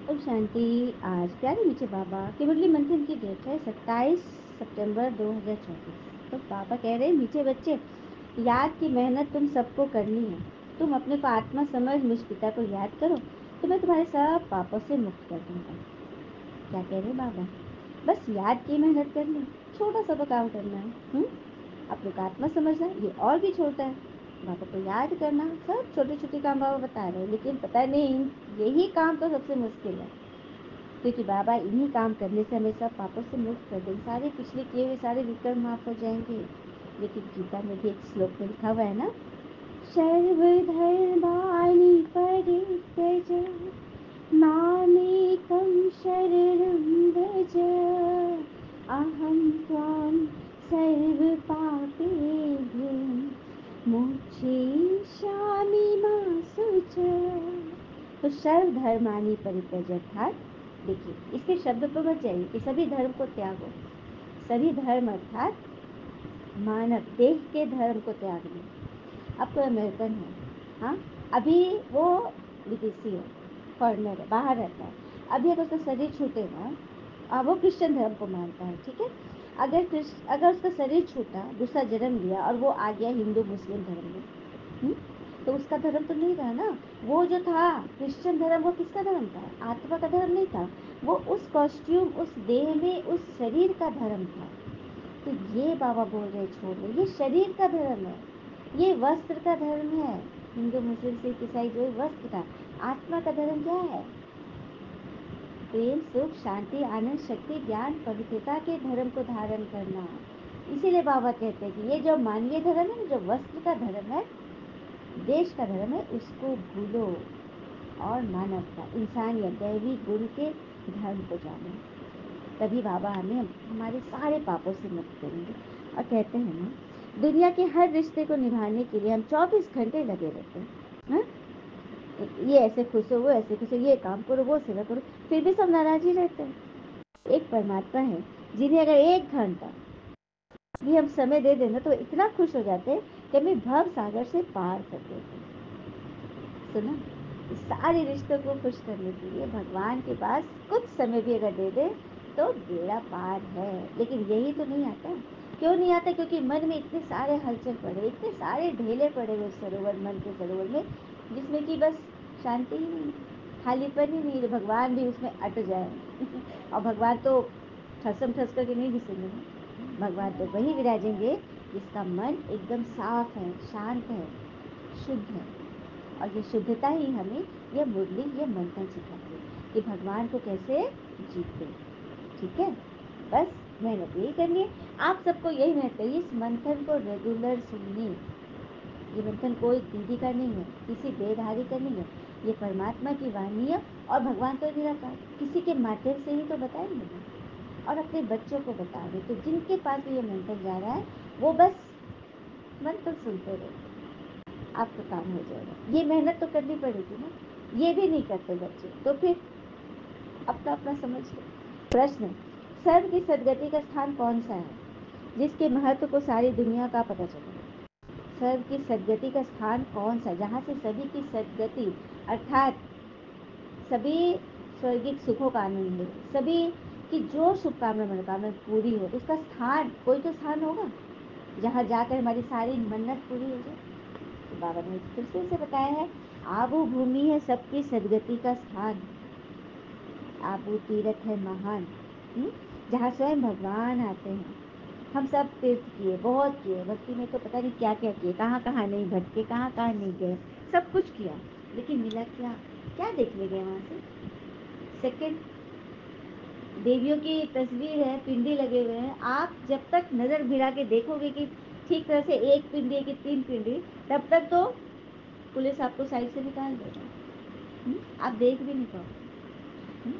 ओम शांति। आज प्यारे मीठे बाबा की मुरली मंथन की डेट है 27 सितंबर 2024। तो बाबा कह रहे हैं, मीठे बच्चे, याद की मेहनत तुम सबको करनी है। तुम अपने को आत्मा समझ मुझ पिता को याद करो तो मैं तुम्हारे सब पापों से मुक्त कर दूंगा। क्या कह रहे बाबा? बस याद की मेहनत करनी, छोटा सा तो काम करना है। अपने को आत्मा समझना ये और भी छोटा है। बाबा को याद करना, सब छोटे छोटे काम बाबा बता रहे हैं, लेकिन पता नहीं यही काम तो सबसे मुश्किल है, क्योंकि बाबा इन्हीं काम करने से हमें सब पापों से मुक्त कर देंगे। सारे पिछले किए हुए सारे विकर्म माफ हो जाएंगे। लेकिन गीता में भी एक श्लोक में लिखा हुआ है ना, सर्वधर्माणि परित्यज्य मामेकं शरणं व्रज अहं त्वां सर्वपापेभ्यो मोक्षयिष्यामि मा शुचः। तो सर्वधर्माणि परित्यज्य अर्थात, देखिए इसके शब्द पर मत जाइए कि सभी धर्म को त्यागो। सभी धर्म अर्थात मानव देह के धर्म को त्यागना। अब तो अमेरिकन है, हाँ, अभी वो विदेशी है, फॉरनर है, बाहर रहता है। अभी अगर उसका शरीर छूटेगा, वो क्रिश्चियन धर्म को मानता है, ठीक है। अगर उसका शरीर छूटा, दूसरा जन्म लिया और वो आ गया हिंदू मुस्लिम धर्म में, हुँ? तो उसका धर्म तो नहीं रहा ना। वो जो था क्रिश्चियन धर्म, वो किसका धर्म था? आत्मा का धर्म नहीं था। वो उस कॉस्ट्यूम, उस देह में, उस शरीर का धर्म था। तो ये बाबा बोल रहे छोड़ दो, ये शरीर का धर्म है, ये वस्त्र का धर्म है। हिंदू मुस्लिम सिख ईसाई जो वस्त्र का, आत्मा का धर्म क्या है? प्रेम सुख शांति आनंद शक्ति ज्ञान पवित्रता के धर्म को धारण करना। इसीलिए बाबा कहते हैं कि ये जो मानवीय धर्म है, जो वस्त्र का धर्म है, देश का धर्म है, उसको भूलो और मानवता इंसानियत दैवी गुण के धर्म को जानो। तभी बाबा हमें हमारे सारे पापों से मुक्त करेंगे। और कहते हैं ना, दुनिया के हर रिश्ते को निभाने के लिए हम 24 घंटे लगे रहते हैं, हाँ? ये ऐसे खुश हो, वो ऐसे खुश हो, ये काम करो, वो सेवा करो, फिर भी सब नाराज ही रहते हैं। एक परमात्मा है जिन्हें अगर 1 घंटा भी हम समय दे देना तो इतना खुश हो जाते हैं कि हमें भव सागर से पार कर देते हैं। सुना, इस सारे रिश्तों को खुश करने के लिए भगवान के पास कुछ समय भी अगर दे दे तो बेड़ा पार है। लेकिन यही तो नहीं आता। क्यों नहीं आता? क्योंकि मन में इतने सारे हलचल पड़े, इतने सारे ढेले पड़े हुए सरोवर, मन के सरोवर में, जिसमें कि बस शांति ही नहीं, खालीपन ही नहीं, भगवान भी उसमें अट जाए। और भगवान तो ठसम ठस करके नहीं घुसेंगे ना। भगवान तो वही विराजेंगे जिसका मन एकदम साफ है, शांत है, शुद्ध है। और ये शुद्धता ही हमें यह मुरली, ये मंथन सिखाती है कि भगवान को कैसे जीते। ठीक है, बस मेहनत यही करनी है। आप सबको यही मेहनत करिए, इस मंथन को रेगुलर सुनिए। ये मंथन कोई दीदी का नहीं है, किसी देहधारी का नहीं है, ये परमात्मा की वाणी है। और भगवान तो निराकार, किसी के माध्यम से ही तो बताएंगे ना। और अपने बच्चों को बता दें, तो जिनके पास भी ये मंथन जा रहा है वो बस मंथन सुनते रहे, आपका काम हो जाएगा। ये मेहनत तो करनी पड़ेगी ना, ये भी नहीं करते बच्चे, तो फिर अपना अपना समझ लो। प्रश्न, सर्व की सदगति का स्थान कौन सा है जिसके महत्व को सारी दुनिया का पता चले? सर्व की सदगति का स्थान कौन सा, जहाँ से सभी की सदगति अर्थात सभी स्वर्गिक सुखों का आनंद ले, सभी की जो शुभकामना मनोकामना पूरी हो, उसका स्थान, कोई तो स्थान होगा जहाँ जाकर हमारी सारी मन्नत पूरी हो जाए। तो बाबा ने फिर से उसे बताया है, आबू भूमि है सबकी सदगति का स्थान, आबू तीर्थ है महान, जहाँ स्वयं भगवान आते हैं। हम सब तीर्थ किए, बहुत किए, भक्ति में तो पता नहीं क्या क्या किए, कहाँ कहाँ नहीं भटके, कहाँ कहाँ नहीं गए, सब कुछ किया, लेकिन मिला क्या? क्या देखने गए वहाँ से? सेकंड, देवियों की तस्वीर है, पिंडी लगे हुए हैं, आप जब तक नजर भिड़ा के देखोगे कि ठीक तरह से एक पिंडी है कि 3 पिंडी, तब तक तो पुलिस आपको साइड से निकाल देगा। आप देख भी नहीं पाओगे।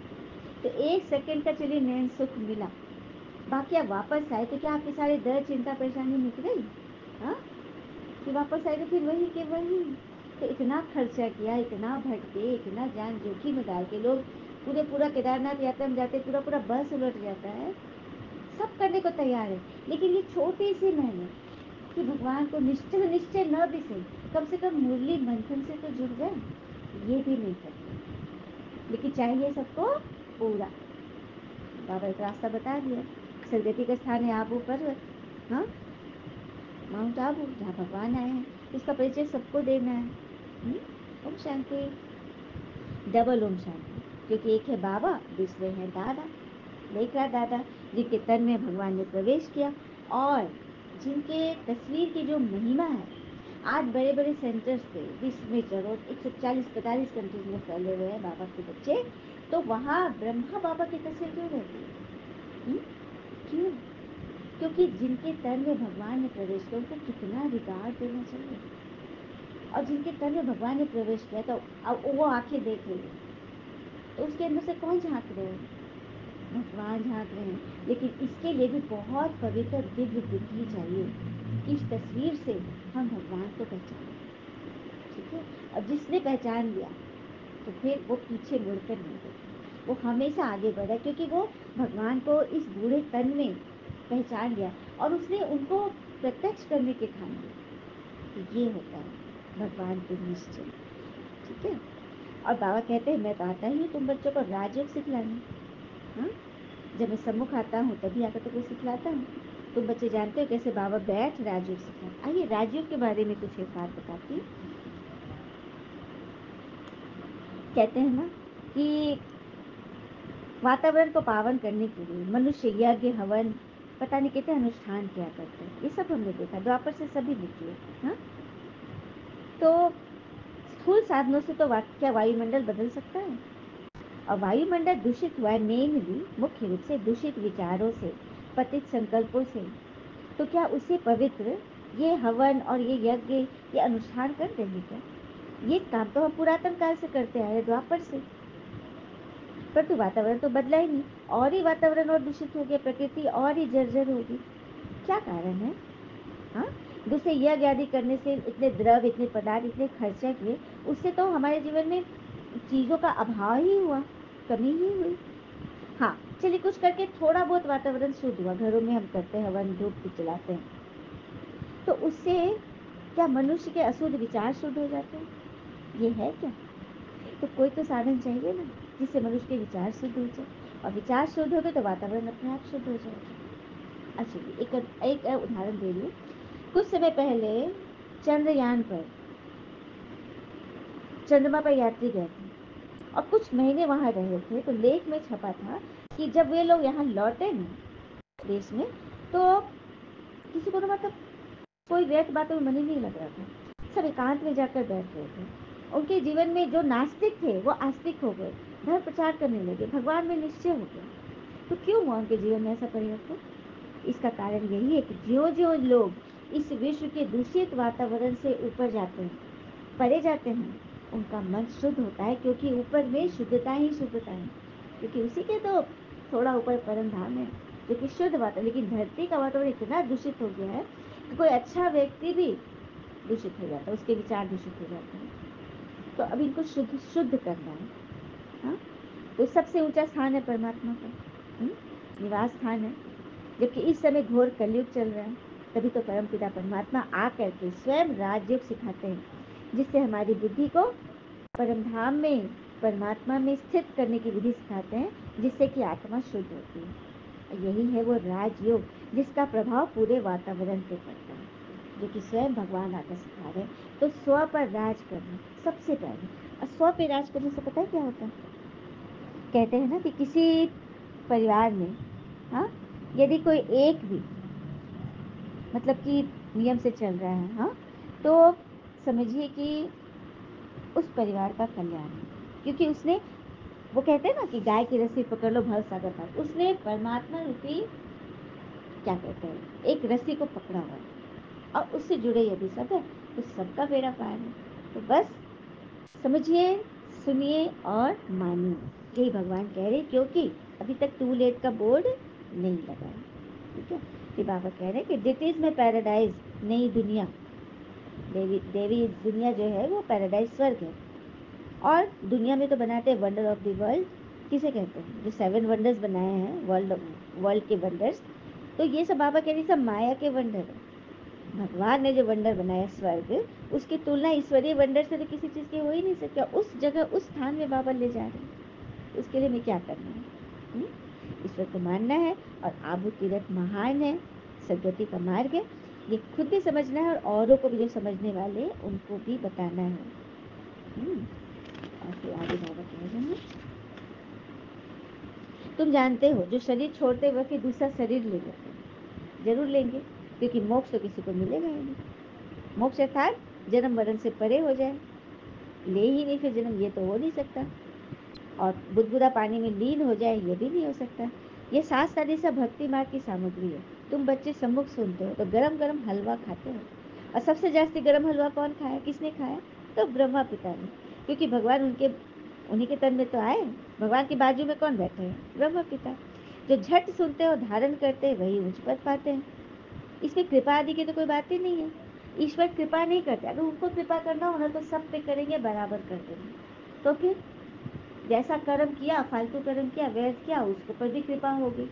तो 1 सेकंड का चलिए नैन सुख मिला, बाकी आप वापस आए तो क्या आपके सारे दर्द चिंता परेशानी मिट गई? हाँ, कि वापस आए तो फिर वही के वही। तो इतना खर्चा किया, इतना भटके, इतना जान जोखिम में डाल के लोग पूरा केदारनाथ यात्रा में जाते, पूरा पूरा बस उलट जाता है, सब करने को तैयार है, लेकिन ये छोटी सी मेहनत कि भगवान को निश्चय निश्चय न भी सही, कम से कम मुरली मंथन से तो जुड़ जाए, ये भी नहीं करते। लेकिन चाहिए सबको पूरा। बाबा एक रास्ता बता दिया, सदगति का स्थान है आबू पर्वत, हाँ, माउंट आबू, जहाँ भगवान आए हैं। इसका परिचय सबको देना है। ओम शांति। डबल ओम शांति, क्योंकि एक है बाबा, दूसरे हैं दादा। देख रहा दादा, जिनके तन में भगवान ने प्रवेश किया और जिनके तस्वीर की जो महिमा है। आज बड़े बड़े सेंटर्स पे विश्व में जरूर 140-45 कंट्रीज में फैले हुए हैं बाबा के बच्चे, तो वहाँ ब्रह्मा बाबा की तस्वीर क्यों रहती है? क्यों? क्योंकि जिनके तन में भगवान ने प्रवेश किया उनको कितना रिगार्ड देना चाहिए। और जिनके तन में भगवान ने प्रवेश किया तो अब वो आंखें देख रही है, तो उसके अंदर से कौन झांक रहे हैं? भगवान झांक रहे हैं। लेकिन इसके लिए भी बहुत पवित्र दिव्य बुद्धि चाहिए कि इस तस्वीर से हम भगवान को पहचानें। ठीक है, अब जिसने पहचान लिया तो फिर वो पीछे मुड़कर नहीं देखा, वो हमेशा आगे बढ़ा, क्योंकि वो भगवान को इस बूढ़े तन में पहचान लिया और उसने उनको प्रत्यक्ष करने के ठान लिया। तो ये होता है भगवान के निश्चय। ठीक है, और बाबा कहते हैं मैं तो आता ही हूँ तुम बच्चों को राजयोग सिखलाने। हाँ, जब मैं सम्मुख आता हूँ तभी आकर तो कोई सिखलाता हूँ। तुम बच्चे जानते हो कैसे बाबा बैठ राजयोग सिखलाते। आइए राजयोग के बारे में कुछ एक बात बताती हूँ। कहते हैं ना कि वातावरण को पावन करने के लिए मनुष्य यज्ञ हवन पता नहीं कितने अनुष्ठान किया करते हैं। ये सब हमने देखा, द्वापर से सभी निकले। हाँ, तो स्थूल साधनों से तो क्या वायुमंडल बदल सकता है? और वायुमंडल दूषित हुआ है मेनली, मुख्य रूप से दूषित विचारों से, पतित संकल्पों से। तो क्या उसे पवित्र ये हवन और ये यज्ञ ये अनुष्ठान कर देंगे क्या? ये काम तो हम पुरातन काल से करते आए, द्वापर से। परंतु वातावरण तो बदला ही नहीं, और ही वातावरण और दूषित हो गया, प्रकृति और ही जर्जर होगी। क्या कारण है? हाँ, दूसरे यज्ञ आदि करने से इतने द्रव, इतने पदार्थ, इतने खर्चा किए, उससे तो हमारे जीवन में चीजों का अभाव ही हुआ, कमी ही हुई। हाँ, चलिए कुछ करके थोड़ा बहुत वातावरण शुद्ध हुआ, घरों में हम करते हैं हवन धूप जलाते हैं, तो उससे क्या मनुष्य के अशुद्ध विचार शुद्ध हो जाते हैं? ये है क्या? तो कोई तो साधन चाहिए ना, जिससे मनुष्य के विचार शुद्ध हो जाए, और विचार शुद्ध हो गए तो वातावरण अपने आप शुद्ध हो जाएगा। अच्छा, एक उदाहरण दे रही हूँ। कुछ समय पहले चंद्रयान पर चंद्रमा पर यात्री गए थे और कुछ महीने वहां रहे थे, तो लेख में छपा था कि जब वे लोग यहाँ लौटे ना देश में, तो किसी को तो मतलब कोई व्यर्थ बातों में मन ही नहीं लग रहा था। सब एकांत में जाकर बैठ गए थे। उनके जीवन में जो नास्तिक थे वो आस्तिक हो गए, धर्म प्रचार करने लगे, भगवान में निश्चय हो गया। तो क्यों हुआ उनके जीवन में ऐसा परिवर्तन? इसका कारण यही है कि ज्यो ज्यो लोग इस विश्व के दूषित वातावरण से ऊपर जाते हैं, परे जाते हैं, उनका मन शुद्ध होता है, क्योंकि ऊपर में शुद्धता ही शुद्धता है। क्योंकि उसी के तो थोड़ा ऊपर परम धाम है जो कि शुद्ध वातावरण। लेकिन धरती का वातावरण इतना दूषित हो गया है कि कोई अच्छा व्यक्ति भी दूषित हो जाता है, उसके विचार दूषित हो जाते हैं। तो अब इनको शुद्ध शुद्ध करना है। हाँ, तो सबसे ऊंचा स्थान है परमात्मा का, निवास स्थान है। जबकि इस समय घोर कलयुग चल रहा है, तभी तो परमपिता परमात्मा आ करके स्वयं राजयोग सिखाते हैं, जिससे हमारी बुद्धि को परमधाम में परमात्मा में स्थित करने की विधि सिखाते हैं, जिससे कि आत्मा शुद्ध होती है। यही है वो राजयोग जिसका प्रभाव पूरे वातावरण पे पड़ता है, जो कि स्वयं भगवान आकर सिखा रहे हैं। तो स्व पर राज करना सबसे पहले, और स्व पे राज करने से पता है क्या होता है? कहते हैं ना कि किसी परिवार में, हाँ, यदि कोई एक भी मतलब कि नियम से चल रहा है, हाँ, तो समझिए कि उस परिवार का कल्याण है, क्योंकि उसने, वो कहते हैं ना कि गाय की रस्सी पकड़ लो भव सागर पार, उसने परमात्मा रूपी क्या कहते हैं एक रस्सी को पकड़ा हुआ है, और उससे जुड़े यदि सब है तो सबका बेड़ा पार है। तो बस समझिए, सुनिए और मानिए, यही भगवान कह रहे, क्योंकि अभी तक टू लेट का बोर्ड नहीं लगा है। ठीक है, कि बाबा कह रहे कि डिटीज में पैराडाइज, नई दुनिया, देवी देवी दुनिया जो है वो पैराडाइज स्वर्ग है। और दुनिया में तो बनाते हैं वंडर ऑफ द वर्ल्ड, किसे कहते हैं? जो 7 वंडर्स बनाए हैं, वर्ल्ड वर्ल्ड के वंडर्स, तो ये सब बाबा कह रहे सब माया के वंडर है। भगवान ने जो वंडर बनाया स्वर्ग, उसकी तुलना ईश्वरीय वंडर से तो किसी चीज की हो ही नहीं सकती। उस जगह उस स्थान में बाबा ले जा रहे हैं। उसके लिए मैं क्या करना है? हुँ? ईश्वर को मानना है और आबू तीरथ महान है, सद्गति का मार्ग है, ये खुद भी समझना है और औरों को भी जो समझने वाले हैं उनको भी बताना है। और फिर आगे बाबा कह रहे हैं, तुम जानते हो जो शरीर छोड़ते वक्त दूसरा शरीर ले लेते हैं, जरूर लेंगे, क्योंकि मोक्ष तो किसी को मिलेगा ही नहीं। मोक्ष अर्थात जन्म मरण से परे हो जाए, ले ही नहीं फिर जन्म, ये तो हो नहीं सकता। और बुदबुदा पानी में लीन हो जाए, ये भी नहीं हो सकता। ये सात सारी सा भक्ति मार्ग की सामग्री है। तुम बच्चे सम्मुख सुनते हो तो गरम गरम हलवा खाते हो, और सबसे जास्ती गरम हलवा कौन खाया, किसने खाया? तो ब्रह्मा पिता ने, क्योंकि भगवान उन्हीं के तन में तो आए। भगवान की बाजू में कौन बैठे हैं? ब्रह्मा पिता। जो झट सुनते हो धारण करते हैं वही उच्च पद पाते हैं। इसमें कृपा आदि की तो कोई बात ही नहीं है। ईश्वर कृपा नहीं करते, अगर उनको कृपा करना हो ना तो सब पे करेंगे, बराबर कर देंगे। तो फिर जैसा कर्म किया, फालतू कर्म किया, व्यर्थ किया, उसके ऊपर भी कृपा होगी।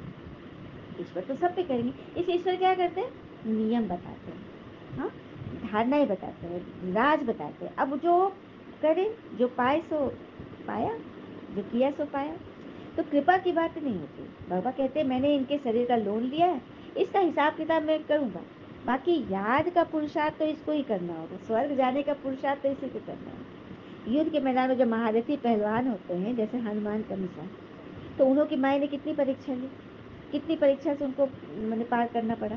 ईश्वर तो सब पे करेंगे। इस ईश्वर क्या करते हैं? नियम बताते हैं, हाँ, धारणाएं बताते हैं, राज बताते हैं। अब जो करे, जो पाए सो पाया, जो किया सो पाया। तो कृपा की बात नहीं होती। बाबा कहते हैं मैंने इनके शरीर का लोन लिया है, इसका हिसाब किताब मैं करूंगा, बाकी याद का पुरुषार्थ तो इसको ही करना होगा, स्वर्ग जाने का पुरुषार्थ तो इसी को करना है। युद्ध के मैदान में जो महारथी पहलवान होते हैं, जैसे हनुमान का मिसाल, तो उन्हों की माए ने कितनी परीक्षा ली, कितनी परीक्षा से उनको मैंने पार करना पड़ा,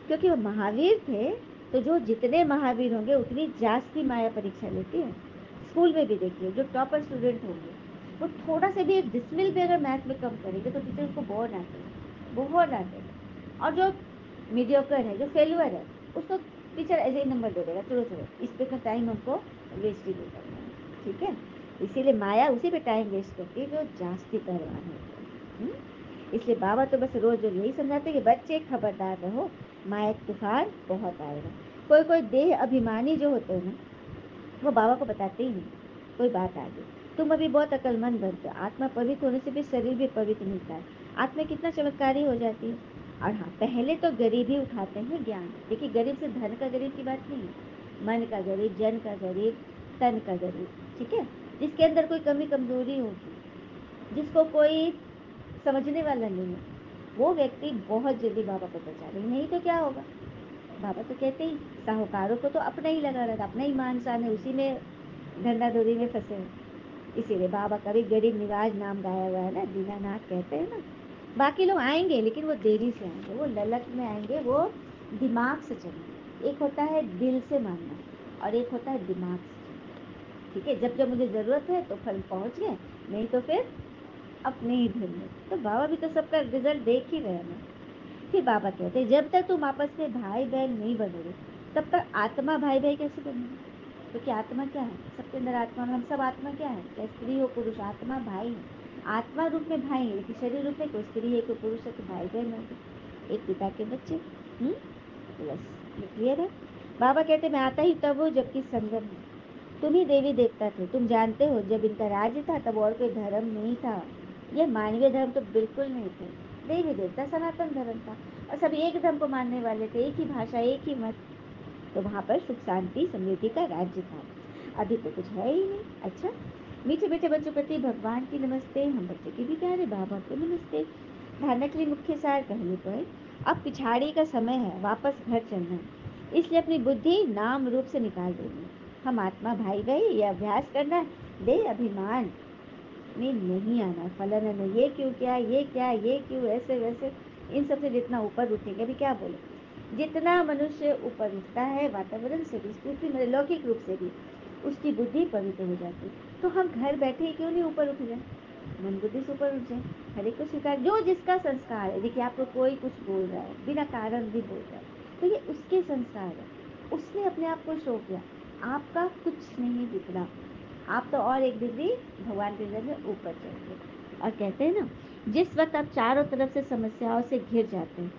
क्योंकि वो महावीर थे। तो जो जितने महावीर होंगे उतनी जास्ती माया परीक्षा लेती है। स्कूल में भी देखिए, जो टॉपर स्टूडेंट होंगे वो थोड़ा से भी, एक डिसमिल भी अगर मैथ में कम करेंगे तो टीचर उसको बहुत डांटेगा, बहुत डांटेगा। और जो मीडियोकर है, जो फेलुअर है, उसको टीचर ऐसे ही नंबर दे देगा तुरंत तुरंत। इस पे का टाइम हमको वेस्ट ही नहीं करना है, ठीक है। इसीलिए माया उसी पे टाइम वेस्ट करती है जो जास्ती पहलवान होते हैं। इसलिए बाबा तो बस रोज रोज यही समझाते हैं कि बच्चे खबरदार रहो, माया तूफान बहुत आएगा। कोई कोई देह अभिमानी जो होते हैं ना, वो बाबा को बताते ही नहीं, कोई बात आ गई, तुम अभी बहुत अकलमंद बनते हो, आत्मा पवित्र होने से भी शरीर भी पवित्र मिलता है, आत्मा कितना चमत्कारी हो जाती है। और हाँ, पहले तो गरीब ही उठाते हैं ज्ञान। देखिए, गरीब से धन का गरीब की बात नहीं है, मन का गरीब, जन का गरीब, तन का गरीब, ठीक है। जिसके अंदर कोई कमी कमजोरी होगी, जिसको कोई समझने वाला नहीं है, वो व्यक्ति बहुत जल्दी बाबा को पहचाने। नहीं तो क्या होगा? बाबा तो कहते ही, साहूकारों को तो अपना ही लगा रहता, अपना ही मान सान है, उसी में धंधाधोरी में फंसे हैं। इसीलिए बाबा का भी गरीब निवाज नाम गाया हुआ है ना, दीनानाथ कहते हैं ना। बाकी लोग आएंगे लेकिन वो देरी से आएंगे, वो ललक में आएंगे, वो दिमाग से चलेंगे। एक होता है दिल से मानना और एक होता है दिमाग से चलना, ठीक है। जब जब मुझे जरूरत है तो फल पहुंच गए, नहीं तो फिर अपने ही धुन में। तो बाबा भी तो सबका रिजल्ट देख ही रहे हैं ना। फिर बाबा कहते हैं जब तक तुम आपस में भाई बहन नहीं बनोगे तब तक आत्मा भाई भाई कैसे बनेगी? क्योंकि आत्मा क्या है? सबके अंदर आत्मा, हम सब आत्मा क्या है, चाहे स्त्री हो पुरुष, आत्मा भाई है। आत्मा रूप में भाई है, लेकिन शरीर रूप में कोई स्त्री है कोई पुरुष है, तो भाई बहन हो गए, एक पिता के बच्चे। बस ये क्लियर है। बाबा कहते मैं आता ही तब हूँ जबकि संगम है। तुम ही देवी देवता थे, तुम जानते हो जब इनका राज्य था तब और कोई धर्म नहीं था, ये मानवीय धर्म तो बिल्कुल नहीं थे। देवी देवता सनातन धर्म था, और सब एक धर्म को मानने वाले थे, एक ही भाषा, एक ही मत। तो वहाँ पर सुख शांति समृद्धि का राज्य था। अभी तो कुछ है ही नहीं। अच्छा, मीठे मीठे बच्चों प्रति भगवान की नमस्ते, हम बच्चे की भी प्यारे बाबा को नमस्ते। धारणा के लिए मुख्य सार पहले पॉइंट, अब पिछाड़ी का समय है, वापस घर चलना है, इसलिए अपनी बुद्धि नाम रूप से निकाल देनी। हम आत्मा भाई भाई ये अभ्यास करना है, दे अभिमान में नहीं आना, फलाना ने ये क्यों किया, ये क्या, ये क्यों, ऐसे वैसे, इन सब से जितना ऊपर उठेंगे। अभी क्या बोले, जितना मनुष्य ऊपर उठता है वातावरण से भी, स्थिति में, लौकिक रूप से भी, उसकी बुद्धि पवित्र हो जाती है। तो हम घर बैठे ही क्यों नहीं ऊपर उठ जाए, मन बुद्धि से ऊपर उठ जाए, हर एक को स्वीकार। जो जिसका संस्कार है, देखिए आपको कोई कुछ बोल रहा है, बिना कारण भी बोल रहा है, तो ये उसके संस्कार है, उसने अपने आप को शो किया। आपका कुछ नहीं बिगड़ा, आप तो और एक डिग्री भगवान के नजर में ऊपर जाएंगे। और कहते हैं ना, जिस वक्त आप चारों तरफ से समस्याओं से घिर जाते हैं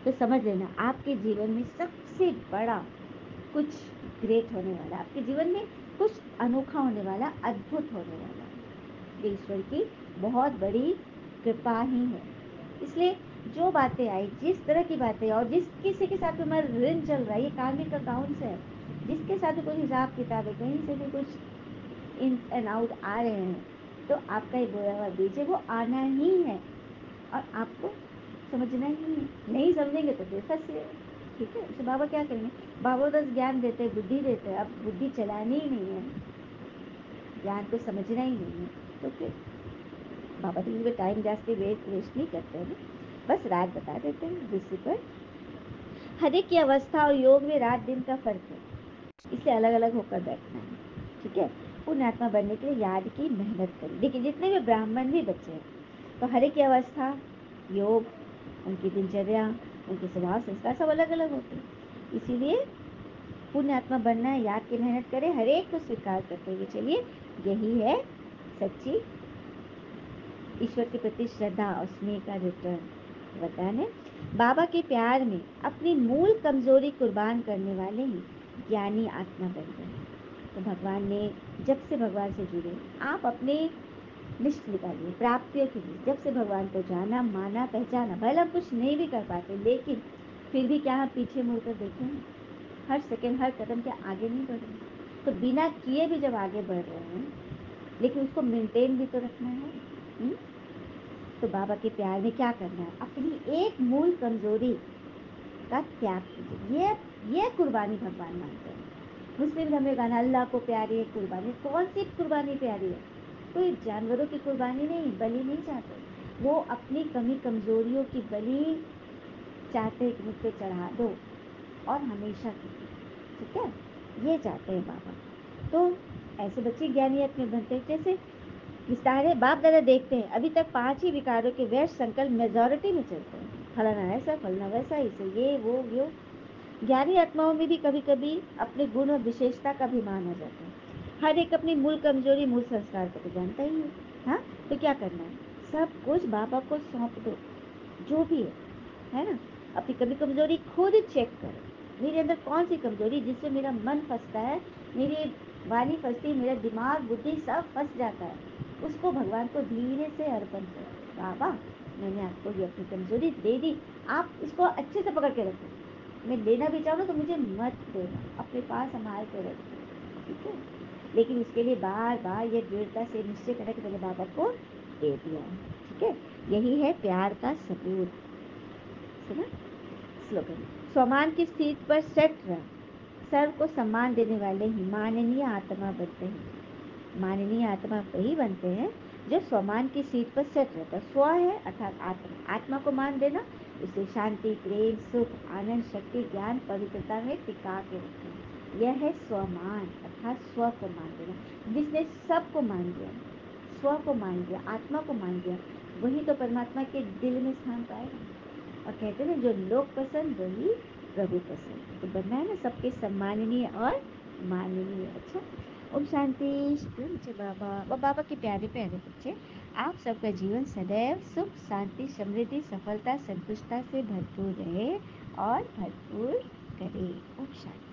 तो समझ लेना आपके जीवन में सबसे बड़ा कुछ ग्रेट होने वाला, आपके जीवन में कुछ अनोखा होने वाला, अद्भुत होने वाला है। ये ईश्वर की बहुत बड़ी कृपा ही है। इसलिए जो बातें आई, जिस तरह की बातें, और जिस किसी के साथ हमारा ऋण चल रहा है, ये कार्मिक अकाउंट्स है, जिसके साथ भी कोई हिसाब किताब है, कहीं से भी कुछ इन एंड आउट आ रहे हैं, तो आपका ये बोया हुआ बीज है वो आना ही है और आपको समझना ही है। नहीं समझेंगे तो फिर फंसे। ठीक है, तो बाबा क्या करेंगे? बाबा बस ज्ञान देते हैं, बुद्धि देते हैं, अब बुद्धि चलानी ही नहीं है, ज्ञान को समझना ही नहीं है, तो फिर बाबा तो इसमें टाइम जास्ती वेस्ट नहीं करते हैं, बस रात बता देते हैं जिससे पर हर एक की अवस्था और योग में रात दिन का फर्क है, इसलिए अलग अलग होकर बैठना है। ठीक है, पुण्यात्मा बनने के लिए याद की मेहनत करें। देखिए जितने भी ब्राह्मण भी बच्चे हैं तो हर एक की अवस्था, योग, उनकी दिनचर्या, उनके स्वभाव संस्कार सब अलग अलग होते हैं। इसीलिए पुण्यात्मा बनना है, याद की मेहनत करें, हर एक को स्वीकार करते हुए चलिए। यही है सच्ची ईश्वर के प्रति श्रद्धा और स्नेह का रिटर्न। वरदान है, बाबा के प्यार में अपनी मूल कमजोरी कुर्बान करने वाले ही ज्ञानी आत्मा बन गए। तो भगवान ने, जब से भगवान से जुड़े आप अपने लिस्ट निकालिए प्राप्तियों की लिस्ट। जब से भगवान को जाना, माना, पहचाना, भले हम कुछ नहीं भी कर पाते लेकिन फिर भी क्या हम पीछे मुड़कर देखें? हर सेकंड हर कदम के आगे नहीं बढ़ रहे, तो बिना किए भी जब आगे बढ़ रहे हैं लेकिन उसको मेंटेन भी तो रखना है। हुँ? तो बाबा के प्यार में क्या करना है? अपनी एक मूल कमजोरी का त्याग कीजिए। ये कुर्बानी भगवान मानते हैं। मुस्लिम धर्म में गाना अल्लाह को प्यारी है कुर्बानी। कौन सी कुर्बानी प्यारी है? कोई जानवरों की कुर्बानी नहीं, बलि नहीं चाहते। वो अपनी कमी कमजोरियों की बलि चाहते हैं कि मुझ पे चढ़ा दो और हमेशा के लिए। ठीक है, ये चाहते हैं बाबा। तो ऐसे बच्चे ज्ञानियत में बनते हैं। जैसे विस्तार बाप दादा देखते हैं अभी तक 5 ही विकारों के व्यर्थ संकल्प मेजॉरिटी में चलते हैं। फलाना ऐसा, फलाना वैसा, इसे ये वो यो। ज्ञानी आत्माओं में भी कभी कभी अपने गुण और विशेषता का अभिमान आ जाता है। हर एक अपनी मूल कमजोरी, मूल संस्कार को तो जानता ही है। हाँ, तो क्या करना है? सब कुछ बाबा को सौंप दो, जो भी है ना। अपनी कभी कमजोरी खुद चेक करो। मेरे अंदर कौन सी कमजोरी जिससे मेरा मन फंसता है, मेरी वाणी फंसती है, मेरा दिमाग बुद्धि सब फंस जाता है, उसको भगवान को धीरे से अर्पण करो। बाबा, मैंने आपको ये अपनी कमजोरी दे दी, आप इसको अच्छे से पकड़ के रखो। मैं लेना भी चाहूँ तो मुझे मत देना, अपने पास संभाल के रखो। ठीक है, लेकिन उसके लिए बार बार ये दृढ़ता से निश्चय करना कि मैंने बाबा को दे दिया है। ठीक है, यही है प्यार का सबूत। सुना स्लोगन, स्वमान की स्थिति पर सेट रह, सर्व को सम्मान देने वाले ही माननीय आत्मा बनते हैं। माननीय आत्मा वही बनते हैं जो स्वमान की सीट पर सेट रहता है। स्व है अर्थात आत्मा, आत्मा को मान देना, उसे शांति, प्रेम, सुख, आनंद, शक्ति, ज्ञान, पवित्रता में टिका के रखें। यह है स्वमान अर्थात स्व को मान देना। जिसने सबको मान लिया, स्व को मान लिया, आत्मा को मान लिया, वही तो परमात्मा के दिल में स्थान पाएगा। और कहते हैं जो लोग पसंद वही प्रभु पसंद। तो बनना है ना सबके सम्माननीय और माननीय। अच्छा, ओम शांति। शुक्र बाबा व बाबा के प्यारे प्यारे बच्चे, आप सबका जीवन सदैव सुख, शांति, समृद्धि, सफलता, संतुष्टता से भरपूर रहे और भरपूर करे। ओम शांति।